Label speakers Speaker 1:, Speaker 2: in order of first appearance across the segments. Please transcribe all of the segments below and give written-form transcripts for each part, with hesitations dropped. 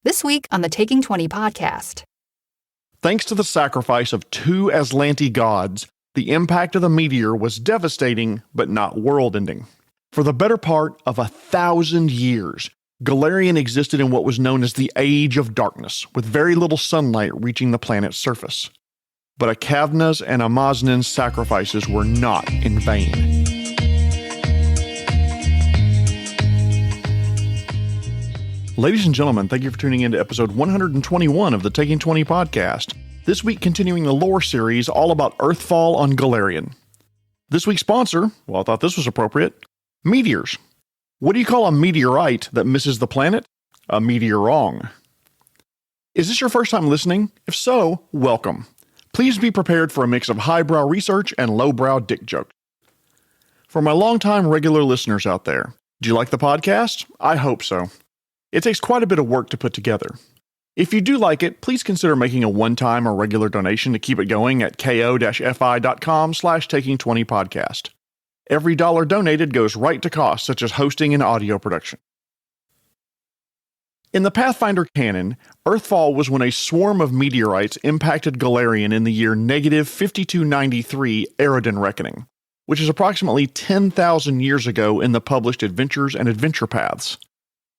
Speaker 1: This week on the Taking 20 podcast.
Speaker 2: Thanks to the sacrifice of 2 Aslanti gods, the impact of the meteor was devastating, but not world-ending. For the better part of 1,000 years, Golarion existed in what was known as the Age of Darkness, with very little sunlight reaching the planet's surface. But Akavna's and Amaznan's sacrifices were not in vain. Ladies and gentlemen, thank you for tuning in to episode 121 of the Taking 20 podcast. This week continuing the lore series all about Earthfall on Golarion. This week's sponsor, well, I thought this was appropriate, meteors. What do you call a meteorite that misses the planet? A meteorong. Is this your first time listening? If so, welcome. Please be prepared for a mix of highbrow research and lowbrow dick jokes. For my longtime regular listeners out there, do you like the podcast? I hope so. It takes quite a bit of work to put together. If you do like it, please consider making a one-time or regular donation to keep it going at ko-fi.com/taking20podcast. Every dollar donated goes right to costs such as hosting and audio production. In the Pathfinder canon, Earthfall was when a swarm of meteorites impacted Golarion in the year -5293 Eridan Reckoning, which is approximately 10,000 years ago in the published Adventures and Adventure Paths.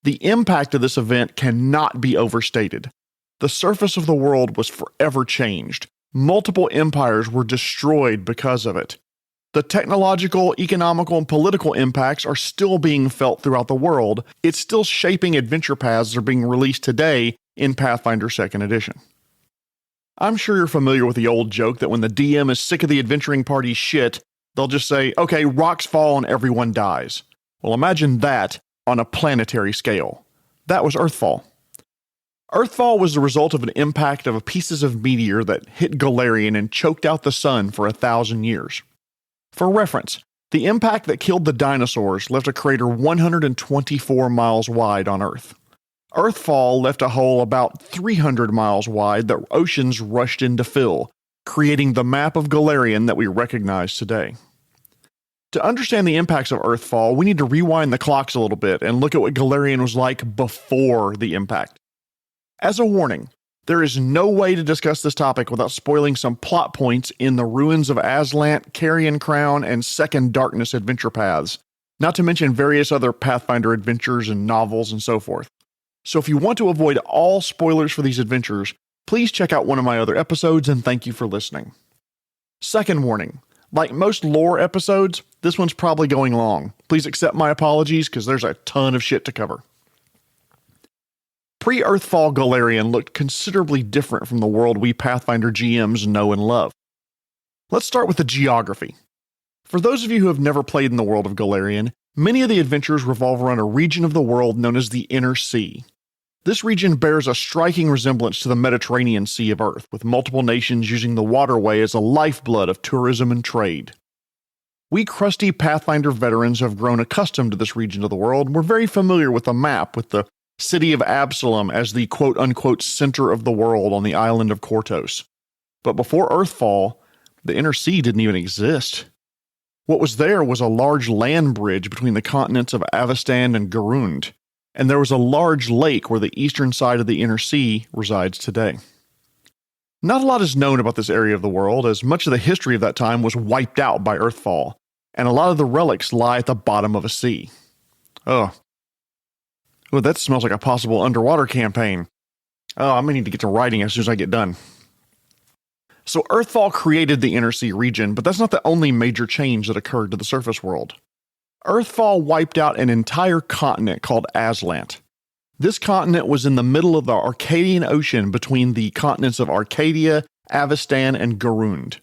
Speaker 2: The impact of this event cannot be overstated. The surface of the world was forever changed. Multiple empires were destroyed because of it. The technological, economical, and political impacts are still being felt throughout the world. It's still shaping adventure paths that are being released today in Pathfinder 2nd Edition. I'm sure you're familiar with the old joke that when the DM is sick of the adventuring party's shit, they'll just say, okay, rocks fall and everyone dies. Well, imagine that on a planetary scale. That was Earthfall. Earthfall was the result of an impact of pieces of meteor that hit Golarion and choked out the sun for 1,000 years. For reference, the impact that killed the dinosaurs left a crater 124 miles wide on Earth. Earthfall left a hole about 300 miles wide that oceans rushed in to fill, creating the map of Golarion that we recognize today. To understand the impacts of Earthfall, we need to rewind the clocks a little bit and look at what Golarion was like before the impact. As a warning, there is no way to discuss this topic without spoiling some plot points in the Ruins of Aslant, Carrion Crown, and Second Darkness adventure paths, not to mention various other Pathfinder adventures and novels and so forth. So if you want to avoid all spoilers for these adventures, please check out one of my other episodes and thank you for listening. Second warning, like most lore episodes, this one's probably going long. Please accept my apologies because there's a ton of shit to cover. Pre-Earthfall Golarion looked considerably different from the world we Pathfinder GMs know and love. Let's start with the geography. For those of you who have never played in the world of Golarion, many of the adventures revolve around a region of the world known as the Inner Sea. This region bears a striking resemblance to the Mediterranean Sea of Earth, with multiple nations using the waterway as a lifeblood of tourism and trade. We crusty Pathfinder veterans have grown accustomed to this region of the world and we're very familiar with the map with the city of Absalom as the quote-unquote center of the world on the island of Kortos. But before Earthfall, the Inner Sea didn't even exist. What was there was a large land bridge between the continents of Avestan and Garund, and there was a large lake where the eastern side of the Inner Sea resides today. Not a lot is known about this area of the world, as much of the history of that time was wiped out by Earthfall, and a lot of the relics lie at the bottom of a sea. Oh, that smells like a possible underwater campaign. Oh, I'm going to need to get to writing as soon as I get done. So Earthfall created the Inner Sea region, but that's not the only major change that occurred to the surface world. Earthfall wiped out an entire continent called Aslant. This continent was in the middle of the Arcadian Ocean between the continents of Arcadia, Avestan, and Garund.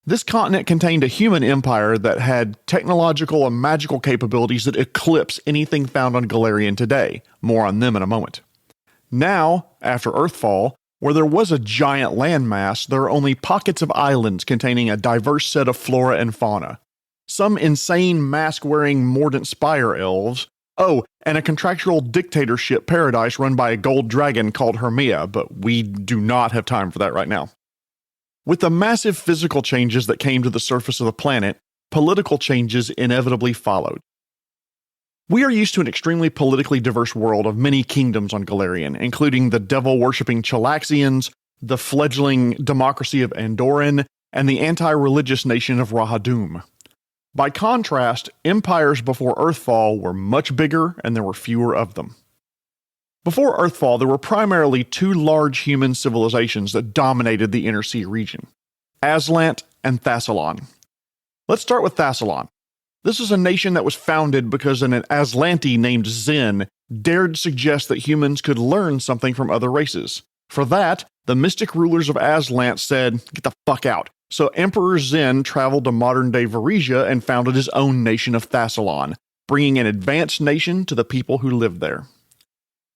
Speaker 2: This continent contained a human empire that had technological and magical capabilities that eclipse anything found on Golarion today. More on them in a moment. Now, after Earthfall, where there was a giant landmass, there are only pockets of islands containing a diverse set of flora and fauna. Some insane mask-wearing Mordant Spire elves. Oh, and a contractual dictatorship paradise run by a gold dragon called Hermia, but we do not have time for that right now. With the massive physical changes that came to the surface of the planet, political changes inevitably followed. We are used to an extremely politically diverse world of many kingdoms on Golarion, including the devil-worshipping Chelaxians, the fledgling democracy of Andoran, and the anti-religious nation of Rahadum. By contrast, empires before Earthfall were much bigger and there were fewer of them. Before Earthfall, there were primarily two large human civilizations that dominated the Inner Sea region: Aslant and Thessalon. Let's start with Thessalon. This is a nation that was founded because an Aslanti named Zen dared suggest that humans could learn something from other races. For that, the mystic rulers of Aslant said, "Get the fuck out." So Emperor Zen traveled to modern-day Varesia and founded his own nation of Thessalon, bringing an advanced nation to the people who lived there.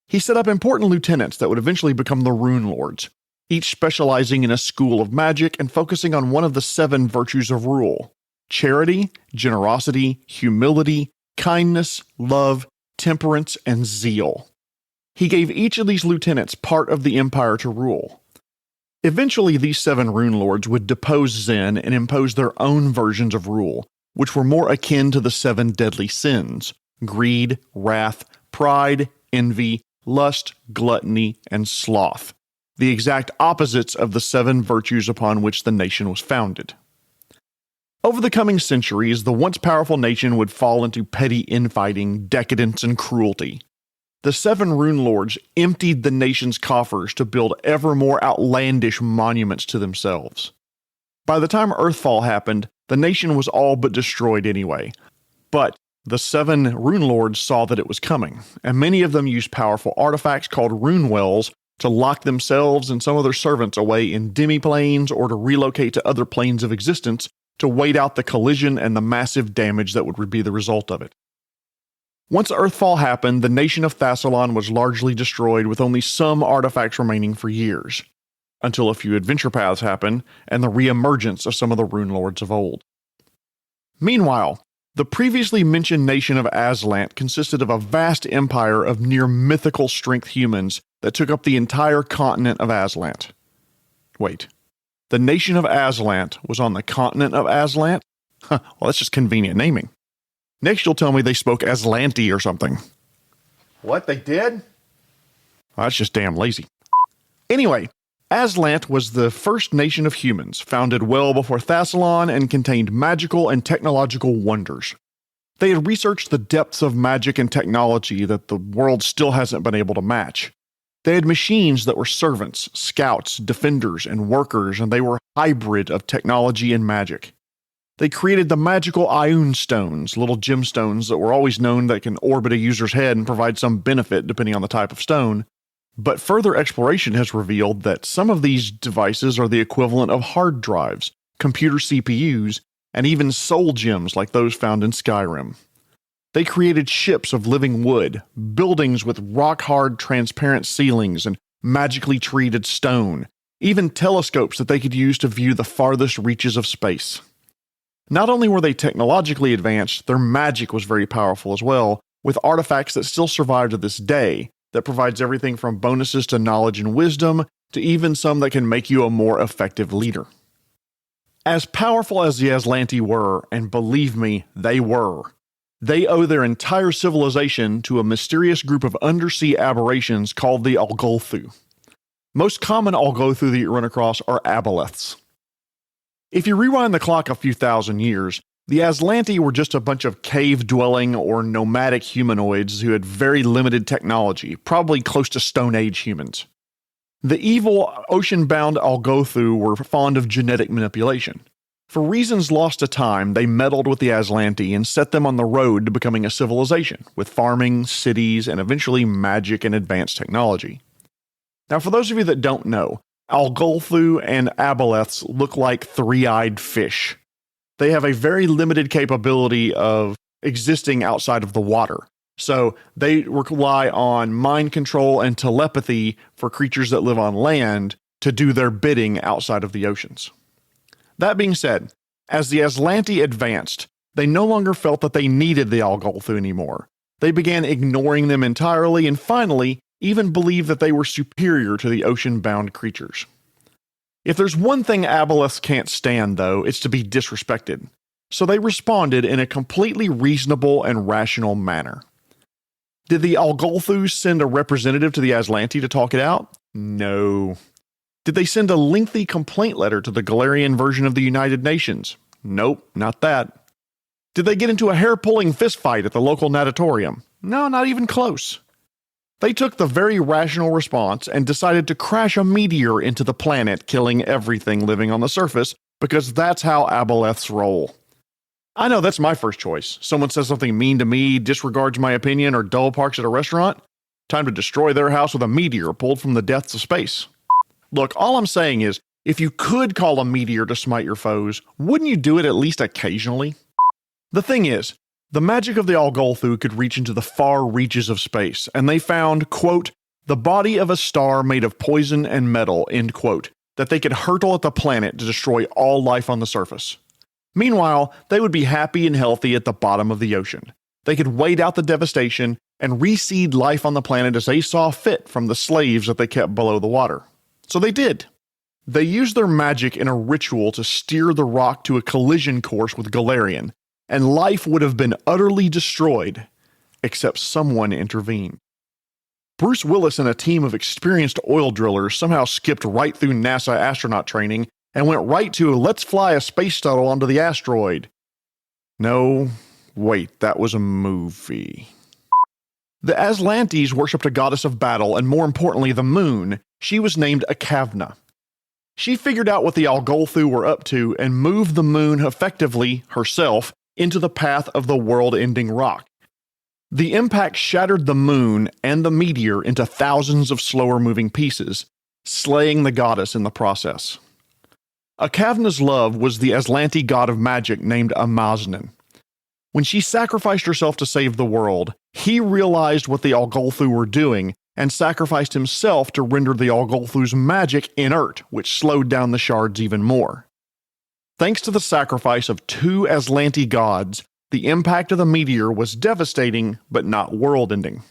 Speaker 2: He set up important lieutenants that would eventually become the Rune Lords, each specializing in a school of magic and focusing on one of the 7 virtues of rule: charity, generosity, humility, kindness, love, temperance, and zeal. He gave each of these lieutenants part of the empire to rule. Eventually, these 7 Rune Lords would depose Zen and impose their own versions of rule, which were more akin to the 7 deadly sins: greed, wrath, pride, envy, lust, gluttony, and sloth, the exact opposites of the 7 virtues upon which the nation was founded. Over the coming centuries, the once powerful nation would fall into petty infighting, decadence, and cruelty. The 7 Rune Lords emptied the nation's coffers to build ever more outlandish monuments to themselves. By the time Earthfall happened, the nation was all but destroyed anyway. But the 7 Rune Lords saw that it was coming, and many of them used powerful artifacts called rune wells to lock themselves and some of their servants away in demi-planes or to relocate to other planes of existence to wait out the collision and the massive damage that would be the result of it. Once Earthfall happened, the nation of Thessalon was largely destroyed with only some artifacts remaining for years, until a few adventure paths happened and the re-emergence of some of the Rune Lords of old. Meanwhile, the previously mentioned nation of Aslant consisted of a vast empire of near mythical strength humans that took up the entire continent of Aslant. Wait, the nation of Aslant was on the continent of Aslant? Well, that's just convenient naming. Next you'll tell me they spoke Aslanti or something. What, they did? Well, that's just damn lazy. Anyway, Aslant was the first nation of humans, founded well before Thessalon and contained magical and technological wonders. They had researched the depths of magic and technology that the world still hasn't been able to match. They had machines that were servants, scouts, defenders, and workers, and they were a hybrid of technology and magic. They created the magical Ioun stones, little gemstones that were always known that can orbit a user's head and provide some benefit depending on the type of stone. But further exploration has revealed that some of these devices are the equivalent of hard drives, computer CPUs, and even soul gems like those found in Skyrim. They created ships of living wood, buildings with rock-hard transparent ceilings and magically treated stone, even telescopes that they could use to view the farthest reaches of space. Not only were they technologically advanced, their magic was very powerful as well, with artifacts that still survive to this day, that provides everything from bonuses to knowledge and wisdom, to even some that can make you a more effective leader. As powerful as the Aslanti were, and believe me, they were, they owe their entire civilization to a mysterious group of undersea aberrations called the Algolthu. Most common Algolthu that you run across are aboleths. If you rewind the clock a few thousand years, the Aslanti were just a bunch of cave-dwelling or nomadic humanoids who had very limited technology, probably close to Stone Age humans. The evil, ocean-bound Algolthu were fond of genetic manipulation. For reasons lost to time, they meddled with the Aslanti and set them on the road to becoming a civilization, with farming, cities, and eventually magic and advanced technology. Now, for those of you that don't know, Algolthu and aboleths look like three-eyed fish. They have a very limited capability of existing outside of the water. So they rely on mind control and telepathy for creatures that live on land to do their bidding outside of the oceans. That being said, as the Aslanti advanced, they no longer felt that they needed the Algolthu anymore. They began ignoring them entirely and finally even believed that they were superior to the ocean-bound creatures. If there's one thing aboleths can't stand, though, it's to be disrespected. So they responded in a completely reasonable and rational manner. Did the Algolthu send a representative to the Aslanti to talk it out? No. Did they send a lengthy complaint letter to the Golarion version of the United Nations? Nope, not that. Did they get into a hair-pulling fistfight at the local natatorium? No, not even close. They took the very rational response and decided to crash a meteor into the planet, killing everything living on the surface, because that's how aboleths roll. I know that's my first choice. Someone says something mean to me, disregards my opinion, or double parks at a restaurant. Time to destroy their house with a meteor pulled from the depths of space. Look, all I'm saying is, if you could call a meteor to smite your foes, wouldn't you do it at least occasionally? The thing is, the magic of the Algolthu could reach into the far reaches of space, and they found, quote, the body of a star made of poison and metal, end quote, that they could hurtle at the planet to destroy all life on the surface. Meanwhile, they would be happy and healthy at the bottom of the ocean. They could wait out the devastation and reseed life on the planet as they saw fit from the slaves that they kept below the water. So they did. They used their magic in a ritual to steer the rock to a collision course with Golarion, and life would have been utterly destroyed, except someone intervened. Bruce Willis and a team of experienced oil drillers somehow skipped right through NASA astronaut training and went right to let's fly a space shuttle onto the asteroid. No, wait, that was a movie. The Aslantes worshipped a goddess of battle and, more importantly, the moon. She was named Akavna. She figured out what the Algolthu were up to and moved the moon effectively, herself, into the path of the world-ending rock. The impact shattered the moon and the meteor into thousands of slower-moving pieces, slaying the goddess in the process. Akavna's love was the Aslanti god of magic named Amaznan. When she sacrificed herself to save the world, he realized what the Algolthu were doing and sacrificed himself to render the Algolthu's magic inert, which slowed down the shards even more. Thanks to the sacrifice of two Aslanti gods, the impact of the meteor was devastating, but not world-ending.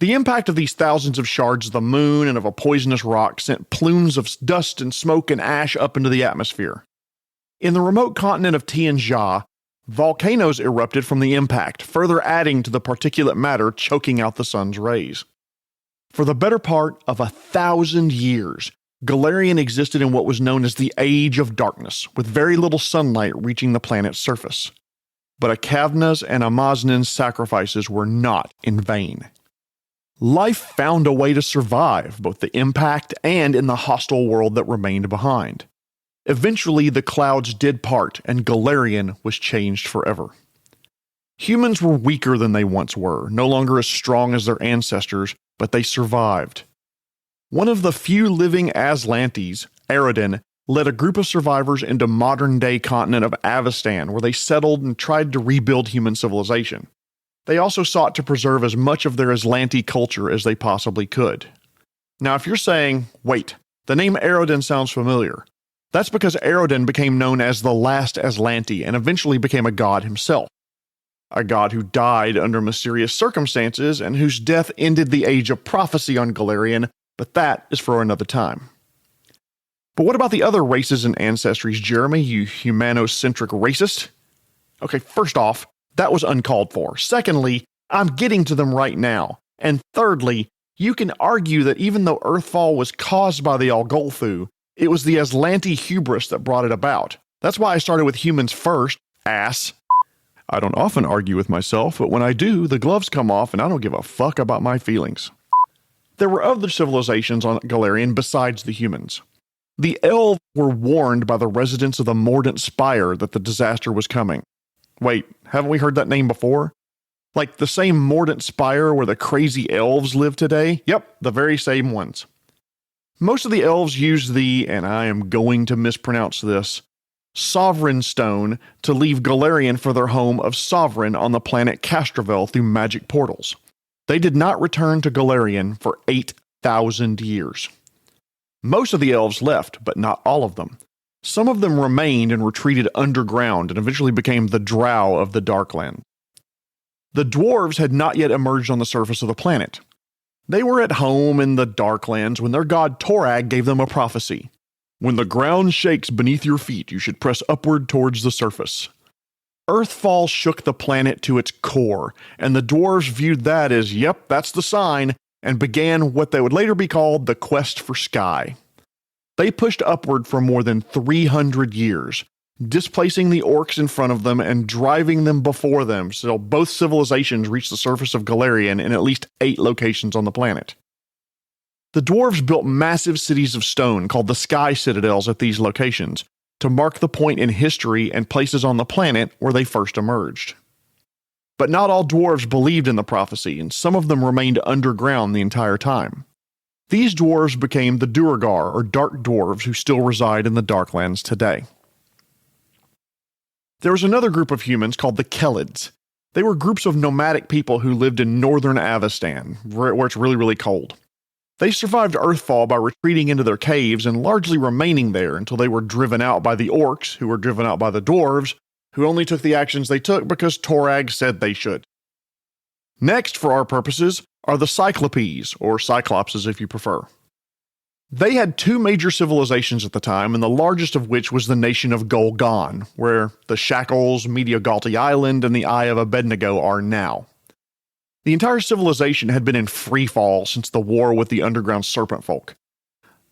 Speaker 2: The impact of these thousands of shards of the moon and of a poisonous rock sent plumes of dust and smoke and ash up into the atmosphere. In the remote continent of Tianjia, volcanoes erupted from the impact, further adding to the particulate matter choking out the sun's rays. For the better part of 1,000 years, Golarion existed in what was known as the Age of Darkness, with very little sunlight reaching the planet's surface. But Akavna's and Amaznan's sacrifices were not in vain. Life found a way to survive both the impact and in the hostile world that remained behind. Eventually, the clouds did part, and Golarion was changed forever. Humans were weaker than they once were, no longer as strong as their ancestors, but they survived. One of the few living Aslantes, Aroden, led a group of survivors into modern-day continent of Avestan, where they settled and tried to rebuild human civilization. They also sought to preserve as much of their Aslanti culture as they possibly could. Now, if you're saying, wait, the name Aroden sounds familiar, that's because Aroden became known as the last Aslanti and eventually became a god himself. A god who died under mysterious circumstances and whose death ended the age of prophecy on Golarion, but that is for another time. But what about the other races and ancestries, Jeremy, you humanocentric racist? Okay, first off, that was uncalled for. Secondly, I'm getting to them right now. And thirdly, you can argue that even though Earthfall was caused by the Algolthu, it was the Aslanti hubris that brought it about. That's why I started with humans first, ass. I don't often argue with myself, but when I do, the gloves come off and I don't give a fuck about my feelings. There were other civilizations on Golarion besides the humans. The elves were warned by the residents of the Mordant Spire that the disaster was coming. Wait, haven't we heard that name before? Like the same Mordant Spire where the crazy elves live today? Yep, the very same ones. Most of the elves used the, and I am going to mispronounce this, Sovereign Stone to leave Golarion for their home of Sovereign on the planet Castrovel through magic portals. They did not return to Golarion for 8,000 years. Most of the elves left, but not all of them. Some of them remained and retreated underground and eventually became the Drow of the Darkland. The dwarves had not yet emerged on the surface of the planet. They were at home in the Darklands when their god Torag gave them a prophecy. When the ground shakes beneath your feet, you should press upward towards the surface. Earthfall shook the planet to its core, and the dwarves viewed that as, yep, that's the sign, and began what they would later be called the quest for sky. They pushed upward for more than 300 years, displacing the orcs in front of them and driving them before them, so both civilizations reached the surface of Golarion in at least 8 locations on the planet. The dwarves built massive cities of stone called the Sky Citadels at these locations to mark the point in history and places on the planet where they first emerged. But not all dwarves believed in the prophecy, and some of them remained underground the entire time. These dwarves became the Duergar, or Dark Dwarves, who still reside in the Darklands today. There was another group of humans called the Khelids. They were groups of nomadic people who lived in northern Avestan, where it's really, really cold. They survived Earthfall by retreating into their caves and largely remaining there until they were driven out by the orcs, who were driven out by the dwarves, who only took the actions they took because Torag said they should. Next, for our purposes, are the Cyclopes, or Cyclopses if you prefer. They had 2 major civilizations at the time, and the largest of which was the nation of Golgon, where the Shackles, Meteor Island, and the Eye of Abednego are now. The entire civilization had been in freefall since the war with the underground serpent folk.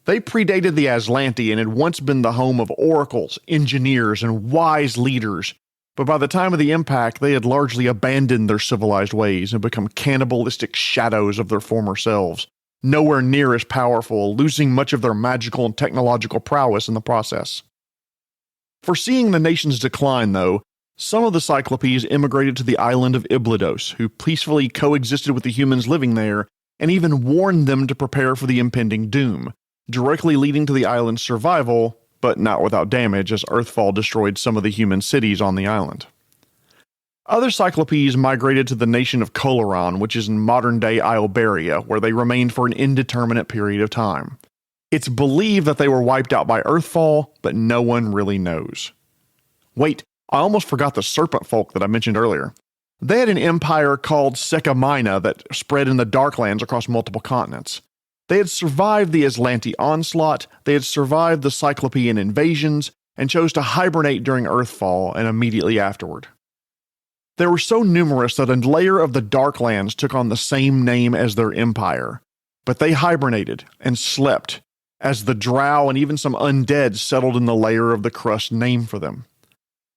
Speaker 2: They predated the Aslanti and had once been the home of oracles, engineers, and wise leaders, but by the time of the impact they had largely abandoned their civilized ways and become cannibalistic shadows of their former selves, nowhere near as powerful, losing much of their magical and technological prowess in the process. Foreseeing the nation's decline, though, some of the Cyclopes immigrated to the island of Iblidos, who peacefully coexisted with the humans living there, and even warned them to prepare for the impending doom, directly leading to the island's survival, but not without damage, as Earthfall destroyed some of the human cities on the island. Other Cyclopes migrated to the nation of Golarion, which is in modern-day Iberia, where they remained for an indeterminate period of time. It's believed that they were wiped out by Earthfall, but no one really knows. Wait, I almost forgot the serpent folk that I mentioned earlier. They had an empire called Sekamina that spread in the Darklands across multiple continents. They had survived the Aslanti onslaught, they had survived the Cyclopean invasions, and chose to hibernate during Earthfall and immediately afterward. They were so numerous that a layer of the Darklands took on the same name as their empire, but they hibernated and slept as the drow and even some undead settled in the layer of the crust named for them.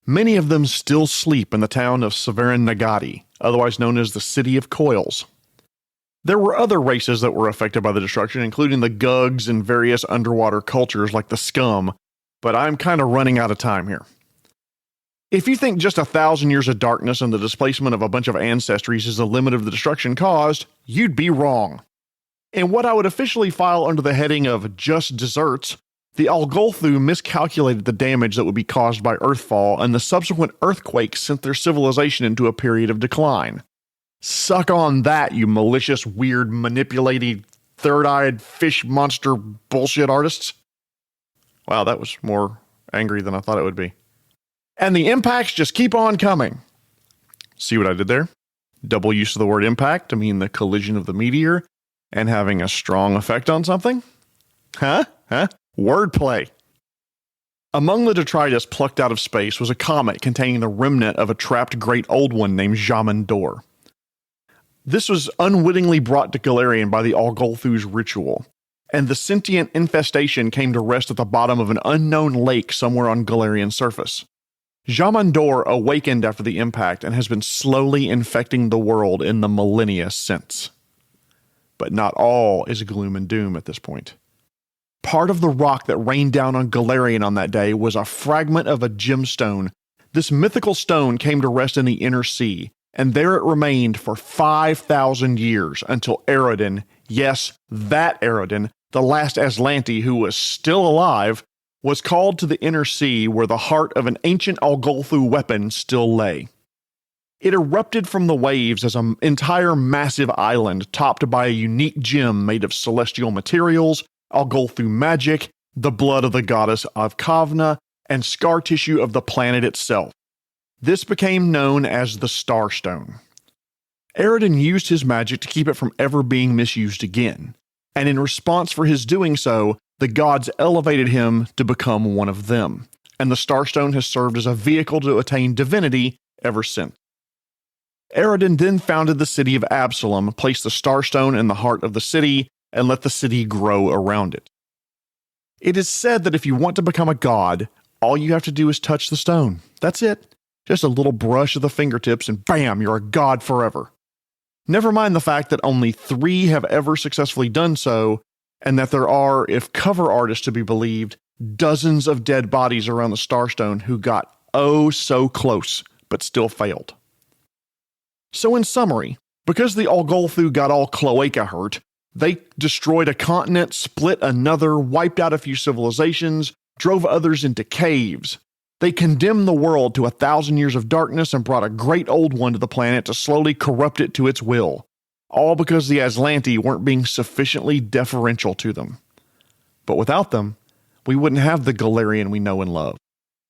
Speaker 2: Many of them still sleep in the town of Severin Nagati, otherwise known as the City of Coils. There were other races that were affected by the destruction, including the Gugs and various underwater cultures like the Scum, but I'm kind of running out of time here. If you think just 1,000 years of darkness and the displacement of a bunch of ancestries is the limit of the destruction caused, you'd be wrong. In what I would officially file under the heading of just desserts, the Algolthu miscalculated the damage that would be caused by Earthfall, and the subsequent earthquake sent their civilization into a period of decline. Suck on that, you malicious, weird, manipulating, third-eyed fish monster bullshit artists. Wow, that was more angry than I thought it would be. And the impacts just keep on coming. See what I did there? Double use of the word impact to mean the collision of the meteor and having a strong effect on something? Huh? Wordplay. Among the detritus plucked out of space was a comet containing the remnant of a trapped Great Old One named Jamandor. This was unwittingly brought to Golarion by the Algolthu's ritual, and the sentient infestation came to rest at the bottom of an unknown lake somewhere on Golarion's surface. Jamandor awakened after the impact and has been slowly infecting the world in the millennia since. But not all is gloom and doom at this point. Part of the rock that rained down on Golarion on that day was a fragment of a gemstone. This mythical stone came to rest in the inner sea, and there it remained for 5,000 years until Aroden, yes, that Aroden, the last Aslanti who was still alive, was called to the inner sea where the heart of an ancient Algolthu weapon still lay. It erupted from the waves as an entire massive island topped by a unique gem made of celestial materials, Algolthu magic, the blood of the goddess of Kavna, and scar tissue of the planet itself. This became known as the Starstone. Aroden used his magic to keep it from ever being misused again, and in response for his doing so, the gods elevated him to become one of them, and the Starstone has served as a vehicle to attain divinity ever since. Eredin then founded the city of Absalom, placed the Starstone in the heart of the city, and let the city grow around it. It is said that if you want to become a god, all you have to do is touch the stone. That's it. Just a little brush of the fingertips and bam, you're a god forever. Never mind the fact that only 3 have ever successfully done so, and that there are, if cover artists to be believed, dozens of dead bodies around the Starstone who got oh so close, but still failed. So in summary, because the Algolthu got all cloaca hurt, they destroyed a continent, split another, wiped out a few civilizations, drove others into caves. They condemned the world to 1,000 years of darkness and brought a great old one to the planet to slowly corrupt it to its will. All because the Aslanti weren't being sufficiently deferential to them. But without them, we wouldn't have the Golarion we know and love.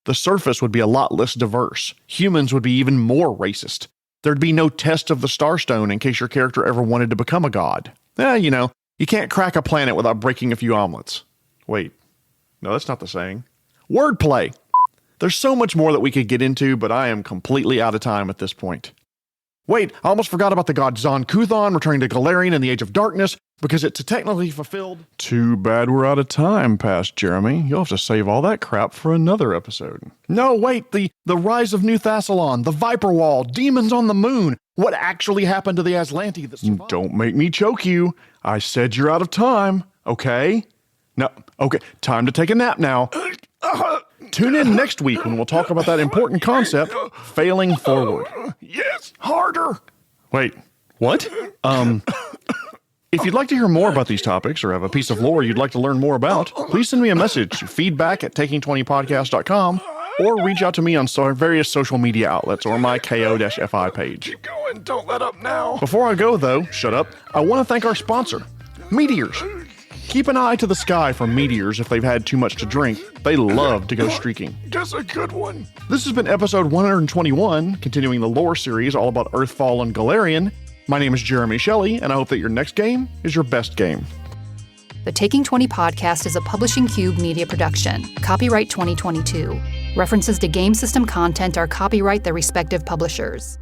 Speaker 2: The surface would be a lot less diverse. Humans would be even more racist. There'd be no test of the Starstone in case your character ever wanted to become a god. You can't crack a planet without breaking a few omelets. Wait, no, that's not the saying. Wordplay! There's so much more that we could get into, but I am completely out of time at this point. Wait, I almost forgot about the god Zon-Kuthon returning to Golarion in the Age of Darkness, because it's technically fulfilled. Too bad we're out of time, Past Jeremy. You'll have to save all that crap for another episode. No, wait, the rise of New Thessalon, the Viper Wall, demons on the moon. What actually happened to the Aslanti that survived? Don't make me choke you. I said you're out of time, okay? No, okay, time to take a nap now. Tune in next week when we'll talk about that important concept, failing forward. Yes, harder. Wait, what? If you'd like to hear more about these topics or have a piece of lore you'd like to learn more about, please send me a message to feedback@taking20podcast.com or reach out to me on various social media outlets or my KO-FI page. Keep going, don't let up now. Before I go, though, shut up, I want to thank our sponsor, Meteors. Keep an eye to the sky for meteors if they've had too much to drink. They love to go streaking. Guess a good one. This has been episode 121, continuing the lore series all about Earthfall and Golarion. My name is Jeremy Shelley, and I hope that your next game is your best game.
Speaker 1: The Taking 20 podcast is a Publishing Cube media production. Copyright 2022. References to game system content are copyright their respective publishers.